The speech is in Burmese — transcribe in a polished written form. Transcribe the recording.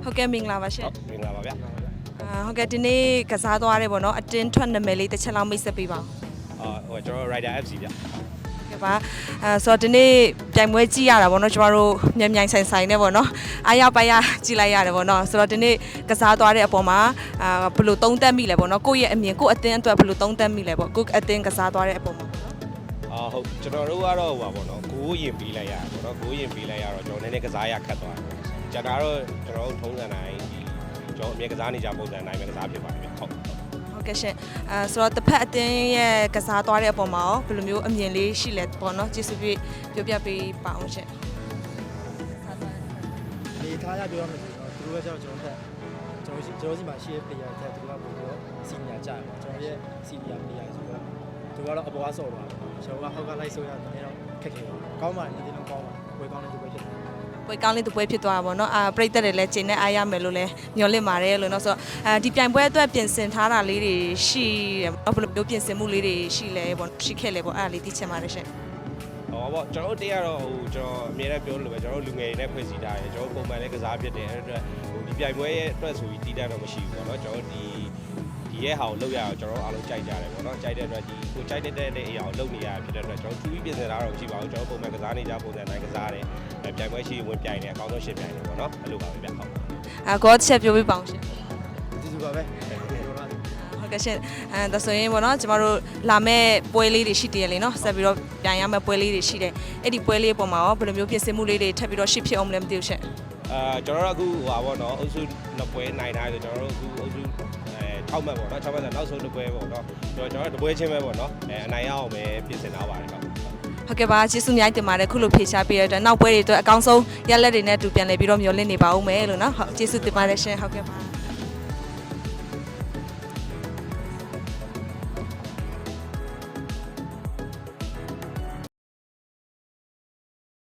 ဟုတ်ကဲ့မင်္ဂလာပါရှင် မင်္ဂလာပါဗျ ဟုတ်ကဲ့ဒီနေ့ကစားသွားတယ်ပေါ့နော်အတင်းထွက်နာမည်လေးတစ်ချက်လောက်မိတ်ဆက်ပေးပါဦး ဟိုကျွန်တော် Rider FC ဗျ ကဲပါဆိုတော့ဒီနေ့ပြိုင်ပွဲကြည့်ရတာပေါ့နော်ကျမတို့မြန်မြန်ဆိုင်ဆိုင်နဲ့ပေါ့နော်အားရပါရကြည့်လိုက်ရတယ်ပေါ့နော်ဆိုတော့ဒီနေ့ကစားသွားတဲ့အပေါ်မှာဘယ်လိုသုံးသပ်မိလဲပေါ့နော်ကိုယ့်ရဲ့အမြင်ကိုယ့်အတင်းအတွက်ဘယ်လိုသုံးသပ်မိလဲပေါ့ကိုယ့်အတင်းကစားသွားတဲ့အပေါ်မှာဟုတ်ကျွန်တော်တို့ကတော့ဟိုပါပေါ့နော်ကိုရင်ပေးလိုက်ရတာပေါ့နော်ကိုရင်ပေးလိုက်ရတော့ကျွန်တော်နည်းနည်းကစားရခတ်သွားတယ်ကျန်တာတော့ကျွန်တော်တို့ထုံးစံတိုင်းကျွန်တော်အမြဲကစားနေကြပုံစံတိုင်းပဲကစားဖြစ်ပါတယ်ဗျဟုတ်ကဲ့ရှင်ဆိုတော့တစ်ဖက်အတင်းရဲ့ကစားသွားတဲ့အပေါ်မှာရောဘယ်လိုမျိုးအမြင်လေးရှိလဲပေါ့နော်ကျေးဇူးပြုပြောပြပေးပါအောင်ရှင်နေထားရပြောရမယ်ဆိုတော့သူတို့ကကျွန်တော်စီမှာရှိတဲ့ player တဲ့သူကပို့ပြီးတော့ senior ကြရပါကျွန်တော်ရဲ့ senior player ဆိုတော့သူကတော့အပေါ်ကဆော့သွားတယ်ကျွန်တော်ကဟောက်ကလိုက်ဆိုရတယ်တော့ခက်ခဲကောင်းပါတယ်ဒီလိုကောင်းပါဝေကောင်းတဲ့သူပဲဖြစ်တယ်ပွဲကောင်းလေးတစ်ပွဲဖြစ်သွားတာပေါ့နော်ပြိသက်တွေလည်းချိန်နဲ့အားရမယ်လို့လည်းညှော်လင့်ပါတယ်လို့နော်ဆိုတော့ဒီပြိုင်ပွဲအတွက်ပြင်ဆင်ထားတာလေးတွေရှိတယ်ဘယ်လိုမျိုးပြင်ဆင်မှုလေးတွေရှိလဲပေါ့ရှိခဲ့လဲပေါ့အဲ့ဒါလေးသိချင်ပါတယ်ရှင်ဟောပေါ့ကျွန်တော်တို့တရားတော့ဟိုကျွန်တော်အမြဲတမ်းပြောလို့ပဲကျွန်တော်တို့လူငယ်တွေနဲ့ဖွဲ့စည်းထားတယ်ကျွန်တော်ပုံမှန်လည်းကစားဖြစ်တယ်အဲ့အတွက်ဟိုဒီပြိုင်ပွဲရဲ့အတွက်ဆိုပြီးတည်တတ်တော့မရှိဘူးပေါ့နော်ကျွန်တော်ဒီရဲ့ဟာကိုလုပ်ရအောင်ကျွန်တော်အားလုံးကြိုက်ကြတယ်ပေါ့နော်ကြိုက်တဲ့အတွက်ဒီကိုကြိုက်တဲ့အရာကိုလုပ်နေရဖြစ်တဲ့အတွက်ကျွန်တော်သူပြီးပြင်ဆင်တာတော့မရှိပါဘူးကျွန်တော်ပုံမှန်ကစားနေကြပုံစံတိုင်းကစားတယ်ပြိုင်ပွဲရှိဝင်ပြိုင်တယ်အကောင်းဆုံးရှင်ပြိုင်တယ်ပေါ့နော်အဲ့လိုပါပဲဗျဟုတ်ကောချက်ပြောပြပါအောင်ရှင်ကျေးဇူးပါပဲဟုတ်ကဲ့ရှင်ဒါဆိုရင်ပေါ့နော်ကျမတို့လာမဲ့ပွဲလေးတွေရှိတယ်လေနော်ဆက်ပြီးတော့ပြန်ရမယ့်ပွဲလေးတွေရှိတယ်အဲ့ဒီပွဲလေးပုံမှာရောဘယ်လိုမျိုးပြင်ဆင်မှုလေးတွေထပ်ပြီးတော့ရှစ်ဖြစ်အောင်လည်းမသိဘူးရှင်ကျွန်တော်တို့အခုဟိုပါပေါ့နော်အုပ်စုနှစ်ပွဲနိုင်ထားဆိုကျွန်တော်တို့အခုအုပ်စု6မှတ်ပေါ့နော်6မှတ်ဆိုနောက်ဆုံးတစ်ပွဲပေါ့နော်ကျွန်တော်တို့တစ်ပွဲချင်းပဲပေါ့နော်အနိုင်ရအောင်ပဲပြင်ဆင်ထားပါတယ်ဟုတ်ကဲ့ပါကျေးဇူးများတင်ပါတယ်ခုလိုဖြေချပေးရတဲ့နောက်ပွဲတွေအတွက်အကောင်းဆုံးရလက်တွေနဲ့တူပြန်လည်ပြီးတော့မျှော်လင့်နေပါဦးမယ်လို့နော်ဟုတ်ကျေးဇူးတင်ပါတယ်ရှင်ဟုတ်ကဲ့ပါ